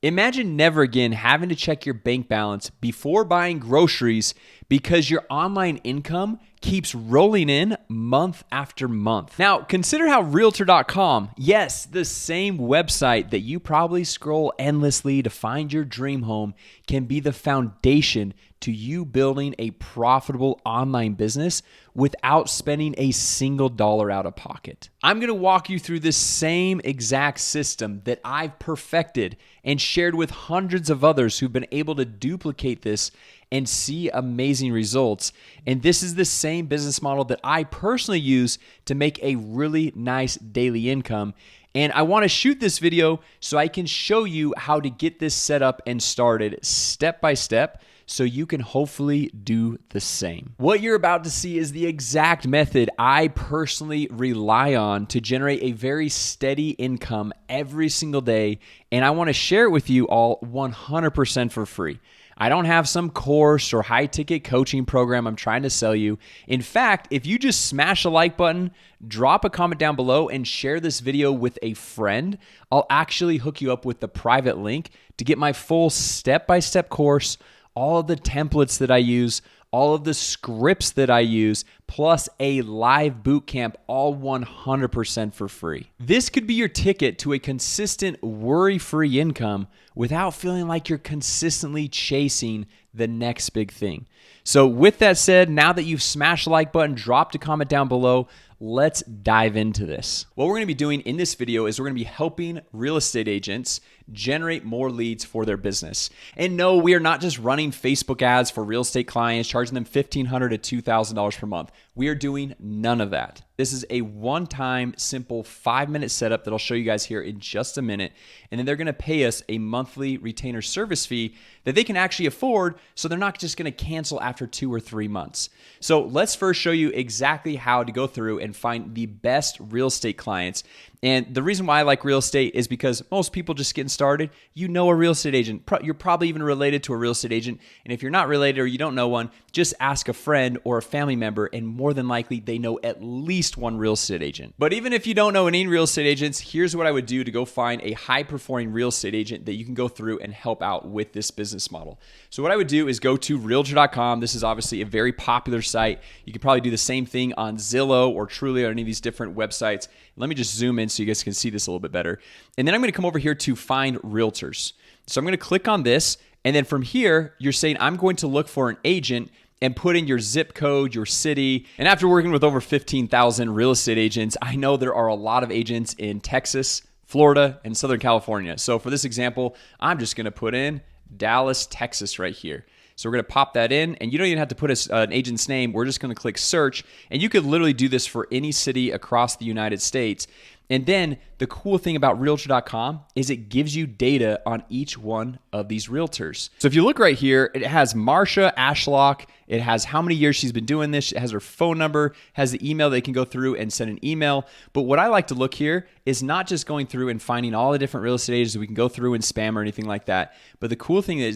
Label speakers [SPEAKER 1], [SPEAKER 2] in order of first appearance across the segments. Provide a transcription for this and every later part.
[SPEAKER 1] Imagine never again having to check your bank balance before buying groceries because your online income keeps rolling in month after month. Now, consider how Realtor.com, yes, the same website that you probably scroll endlessly to find your dream home, can be the foundation to you building a profitable online business without spending a single dollar out of pocket. I'm going to walk you through this same exact system that I've perfected and shared with hundreds of others who've been able to duplicate this and see amazing results. And this is the same business model that I personally use to make a really nice daily income. And I want to shoot this video so I can show you how to get this set up and started step by step, so you can hopefully do the same. What you're about to see is the exact method I personally rely on to generate a very steady income every single day, and I want to share it with you all 100% for free. I don't have some course or high-ticket coaching program I'm trying to sell you. In fact, if you just smash a like button, drop a comment down below, and share this video with a friend, I'll actually hook you up with the private link to get my full step-by-step course, all of the templates that I use, all of the scripts that I use, plus a live bootcamp, all 100% for free. This could be your ticket to a consistent, worry-free income without feeling like you're consistently chasing the next big thing. So with that said, now that you've smashed the like button, dropped a comment down below, let's dive into this. What we're going to be doing in this video is we're going to be helping real estate agents generate more leads for their business. And no, we are not just running Facebook ads for real estate clients, charging them $1,500 to $2,000 per month. We are doing none of that. This is a one-time, simple 5-minute setup that I'll show you guys here in just a minute. And then they're going to pay us a monthly retainer service fee that they can actually afford, so they're not just going to cancel after 2 or 3 months. So let's first show you exactly how to go through and find the best real estate clients. And the reason why I like real estate is because most people just getting started, you know a real estate agent. You're probably even related to a real estate agent. And if you're not related or you don't know one, just ask a friend or a family member, and more than likely they know at least one real estate agent. But even if you don't know any real estate agents, here's what I would do to go find a high-performing real estate agent that you can go through and help out with this business model. So what I would do is go to Realtor.com. This is obviously a very popular site. You could probably do the same thing on Zillow or Trulia or any of these different websites. Let me just zoom in so you guys can see this a little bit better. And then I'm going to come over here to find realtors. So I'm going to click on this. And then from here, you're saying I'm going to look for an agent and put in your zip code, your city. And after working with over 15,000 real estate agents, I know there are a lot of agents in Texas, Florida, and Southern California. So for this example, I'm just going to put in Dallas, Texas right here. So we're going to pop that in, and you don't even have to put an agent's name. We're just going to click search, and you could literally do this for any city across the United States. And then the cool thing about Realtor.com is it gives you data on each one of these realtors. So if you look right here, it has Marsha Ashlock. It has how many years she's been doing this. It has her phone number, has the email they can go through and send an email. But what I like to look here is not just going through and finding all the different real estate agents that we can go through and spam or anything like that. But the cool thing that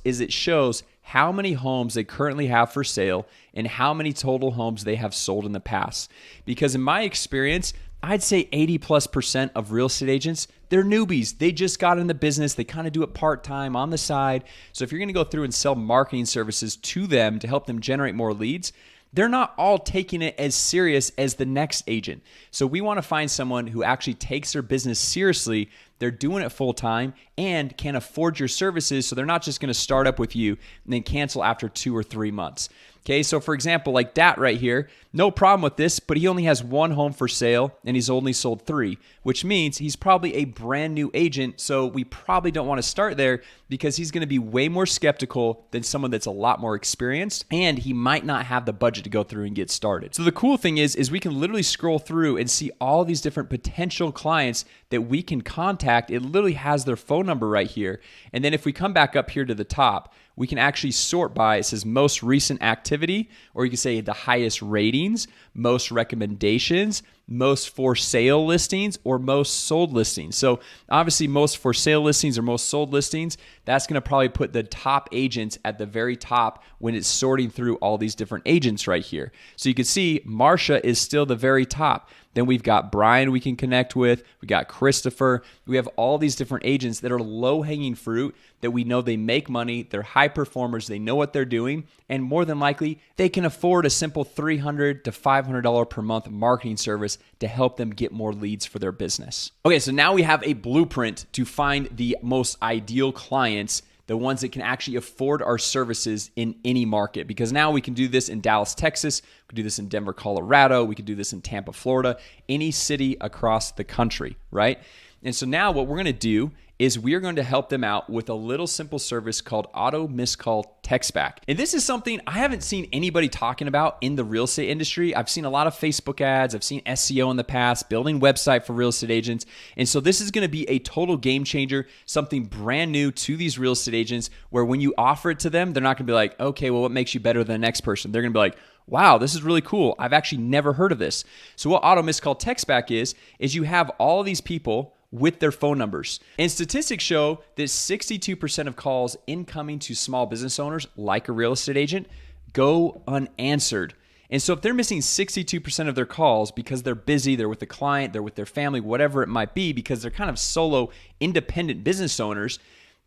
[SPEAKER 1] it shows how many homes they currently have for sale and how many total homes they have sold in the past. Because in my experience, I'd say 80+% of real estate agents, they're newbies. They just got in the business. They kind of do it part-time on the side. So if you're going to go through and sell marketing services to them to help them generate more leads, they're not all taking it as serious as the next agent. So we want to find someone who actually takes their business seriously. They're doing it full time and can afford your services. So they're not just going to start up with you and then cancel after 2 or 3 months. Okay, so for example, like Dat right here, no problem with this, but he only has 1 home for sale and he's only sold 3, which means he's probably a brand new agent. So we probably don't want to start there because he's going to be way more skeptical than someone that's a lot more experienced, and he might not have the budget to go through and get started. So the cool thing is we can literally scroll through and see all these different potential clients that we can contact. It literally has their phone number right here. And then if we come back up here to the top, we can actually sort by, it says most recent activity, or you can say the highest ratings, most recommendations, most for sale listings, or most sold listings. So obviously most for sale listings or most sold listings, that's going to probably put the top agents at the very top when it's sorting through all these different agents right here. So you can see Marsha is still the very top. Then we've got Brian we can connect with. We got Christopher. We have all these different agents that are low-hanging fruit that we know they make money. They're high performers. They know what they're doing. And more than likely, they can afford a simple $300 to $500 per month marketing service to help them get more leads for their business. Okay, so now we have a blueprint to find the most ideal clients, the ones that can actually afford our services in any market. Because now we can do this in Dallas, Texas. We can do this in Denver, Colorado. We can do this in Tampa, Florida, any city across the country, right? And so now what we're going to do is we are going to help them out with a little simple service called auto-textback. And this is something I haven't seen anybody talking about in the real estate industry. I've seen a lot of Facebook ads. I've seen SEO in the past, building website for real estate agents. And so this is going to be a total game changer, something brand new to these real estate agents, where when you offer it to them, they're not going to be like, okay, well, what makes you better than the next person? They're going to be like, wow, this is really cool. I've actually never heard of this. So what auto-textback is you have all these people with their phone numbers. And statistics show that 62% of calls incoming to small business owners, like a real estate agent, go unanswered. And so if they're missing 62% of their calls because they're busy, they're with the client, they're with their family, whatever it might be, because they're kind of solo independent business owners,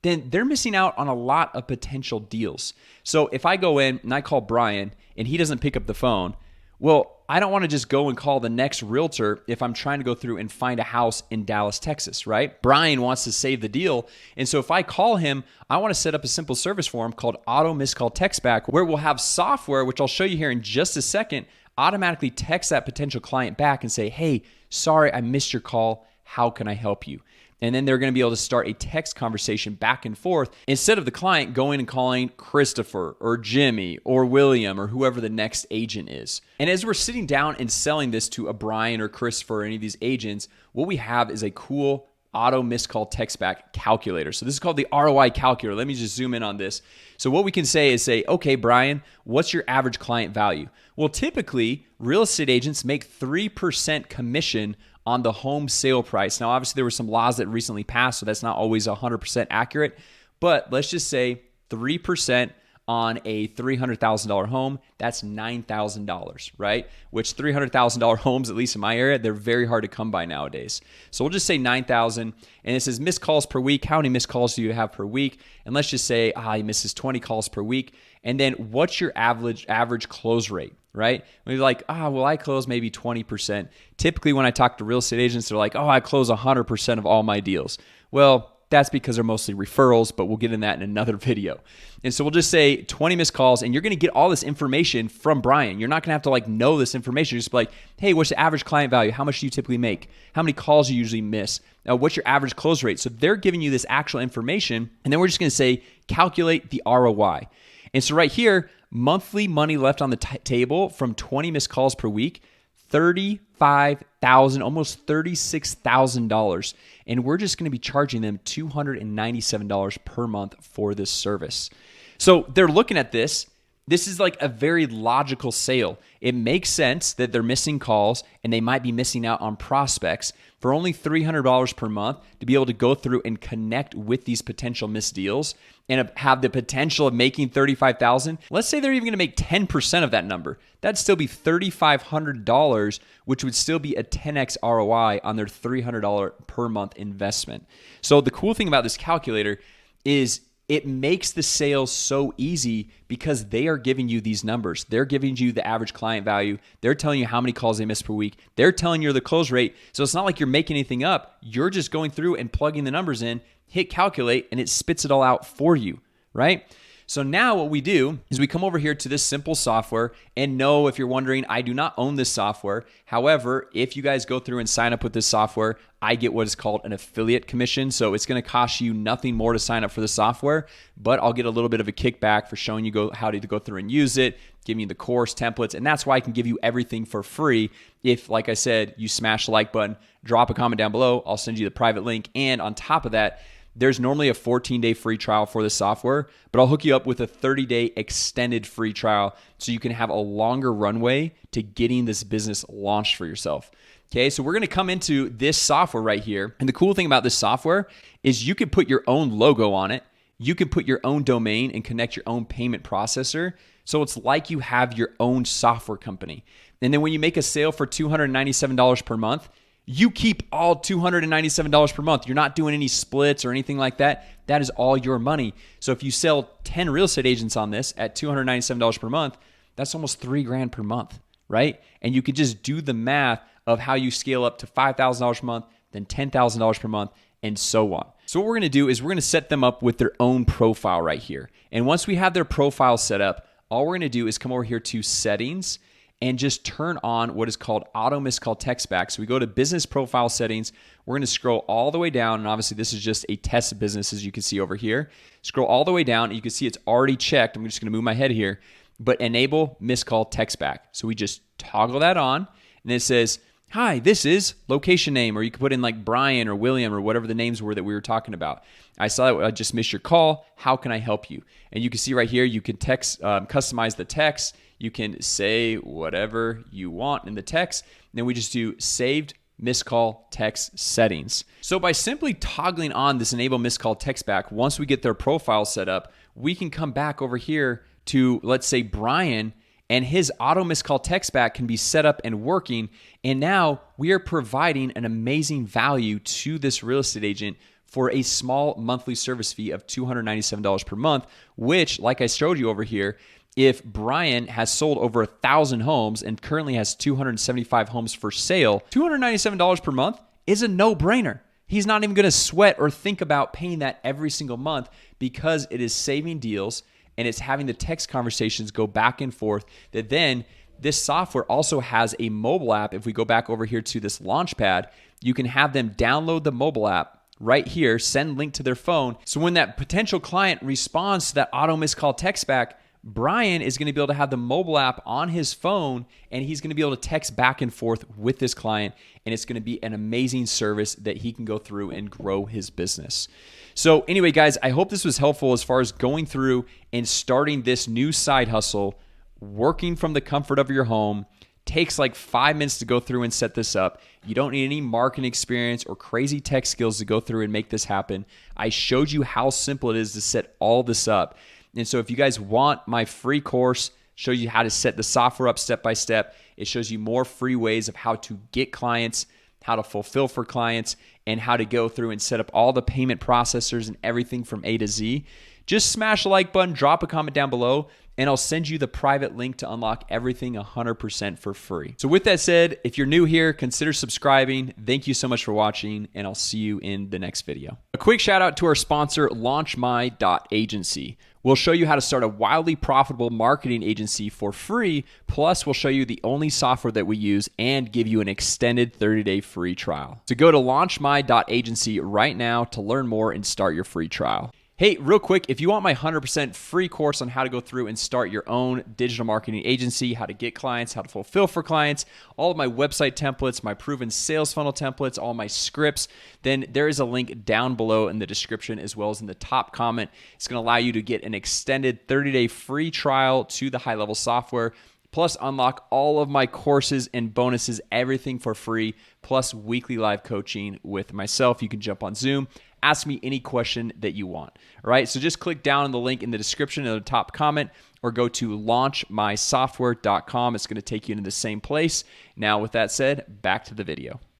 [SPEAKER 1] then they're missing out on a lot of potential deals. So if I go in and I call Brian and he doesn't pick up the phone, well, I don't want to just go and call the next realtor if I'm trying to go through and find a house in Dallas, Texas, right? Brian wants to save the deal. And so if I call him, I want to set up a simple service for him called auto-textback, where we'll have software, which I'll show you here in just a second, automatically text that potential client back and say, hey, sorry, I missed your call. How can I help you? And then they're going to be able to start a text conversation back and forth instead of the client going and calling Christopher or Jimmy or William or whoever the next agent is. And as we're sitting down and selling this to a Brian or Christopher or any of these agents, what we have is a cool auto-textback calculator. So this is called the ROI calculator. Let me just zoom in on this. So what we can say is okay, Brian, what's your average client value? Well, typically, real estate agents make 3% commission on the home sale price. Now, obviously, there were some laws that recently passed, so that's not always 100% accurate. But let's just say 3% on a $300,000 home, that's $9,000, right? Which $300,000 homes, at least in my area, they're very hard to come by nowadays. So we'll just say 9,000, and it says missed calls per week. How many missed calls do you have per week? And let's just say he misses 20 calls per week. And then what's your average close rate? Right? We're like, I close maybe 20%. Typically, when I talk to real estate agents, they're like, I close 100% of all my deals. Well, that's because they're mostly referrals, but we'll get in that in another video. And so we'll just say 20 missed calls, and you're going to get all this information from Brian. You're not going to have to know this information. You're just like, hey, what's the average client value? How much do you typically make? How many calls do you usually miss? What's your average close rate? So they're giving you this actual information, and then we're just going to say, calculate the ROI. And so right here, monthly money left on the table from 20 missed calls per week, $35,000, almost $36,000. And we're just going to be charging them $297 per month for this service. So they're looking at this. This is like a very logical sale. It makes sense that they're missing calls and they might be missing out on prospects for only $300 per month to be able to go through and connect with these potential missed deals and have the potential of making $35,000. Let's say they're even going to make 10% of that number. That'd still be $3,500, which would still be a 10x ROI on their $300 per month investment. So the cool thing about this calculator is it makes the sales so easy because they are giving you these numbers. They're giving you the average client value. They're telling you how many calls they miss per week. They're telling you the close rate. So it's not like you're making anything up. You're just going through and plugging the numbers in, hit calculate, and it spits it all out for you, right? So now what we do is we come over here to this simple software, and no, if you're wondering, I do not own this software. However, if you guys go through and sign up with this software, I get what is called an affiliate commission. So it's going to cost you nothing more to sign up for the software, but I'll get a little bit of a kickback for showing you how to go through and use it, giving you the course templates, and that's why I can give you everything for free. If, like I said, you smash the like button, drop a comment down below, I'll send you the private link, and on top of that, there's normally a 14-day free trial for the software, but I'll hook you up with a 30-day extended free trial so you can have a longer runway to getting this business launched for yourself. Okay, so we're gonna come into this software right here. And the cool thing about this software is you can put your own logo on it. You can put your own domain and connect your own payment processor. So it's like you have your own software company. And then when you make a sale for $297 per month, you keep all $297 per month. You're not doing any splits or anything like that. That is all your money. So if you sell 10 real estate agents on this at $297 per month, that's almost $3,000 per month, right? And you could just do the math of how you scale up to $5,000 per month, then $10,000 per month, and so on. So what we're gonna do is we're gonna set them up with their own profile right here. And once we have their profile set up, all we're gonna do is come over here to settings and just turn on what is called auto missed call text back. So we go to business profile settings. We're gonna scroll all the way down, and obviously this is just a test business, as you can see over here. Scroll all the way down, and you can see it's already checked. I'm just gonna move my head here, but enable missed call text back. So we just toggle that on, and it says, hi, this is location name, or you can put in like Brian or William or whatever the names were that we were talking about. I saw that I just missed your call. How can I help you? And you can see right here, you can text, customize the text. You can say whatever you want in the text. And then we just do saved missed call text settings. So by simply toggling on this enable missed call text back, once we get their profile set up, we can come back over here to, let's say, Brian, and his auto missed call text back can be set up and working. And now we are providing an amazing value to this real estate agent for a small monthly service fee of $297 per month, which, like I showed you over here, if Brian has sold over 1,000 homes and currently has 275 homes for sale, $297 per month is a no-brainer. He's not even gonna sweat or think about paying that every single month because it is saving deals and it's having the text conversations go back and forth. That then this software also has a mobile app. If we go back over here to this Launchpad, you can have them download the mobile app right here, send link to their phone. So when that potential client responds to that auto missed call text back, Brian is going to be able to have the mobile app on his phone, and he's going to be able to text back and forth with this client, and it's going to be an amazing service that he can go through and grow his business. So anyway, guys, I hope this was helpful as far as going through and starting this new side hustle, working from the comfort of your home. Takes like 5 minutes to go through and set this up. You don't need any marketing experience or crazy tech skills to go through and make this happen. I showed you how simple it is to set all this up. And so if you guys want my free course, shows you how to set the software up step by step. It shows you more free ways of how to get clients, how to fulfill for clients, and how to go through and set up all the payment processors and everything from A to Z. Just smash the like button, drop a comment down below, and I'll send you the private link to unlock everything 100% for free. So with that said, if you're new here, consider subscribing. Thank you so much for watching, and I'll see you in the next video. A quick shout out to our sponsor, LaunchMy.agency. We'll show you how to start a wildly profitable marketing agency for free, plus we'll show you the only software that we use and give you an extended 30-day free trial. So go to LaunchMy.agency right now to learn more and start your free trial. Hey, real quick, if you want my 100% free course on how to go through and start your own digital marketing agency, how to get clients, how to fulfill for clients, all of my website templates, my proven sales funnel templates, all my scripts, then there is a link down below in the description as well as in the top comment. It's going to allow you to get an extended 30-day free trial to the HighLevel software, plus unlock all of my courses and bonuses, everything for free, plus weekly live coaching with myself. You can jump on Zoom, ask me any question that you want. All right, so just click down on the link in the description in the top comment or go to launchmysoftware.com. It's going to take you into the same place. Now, with that said, back to the video.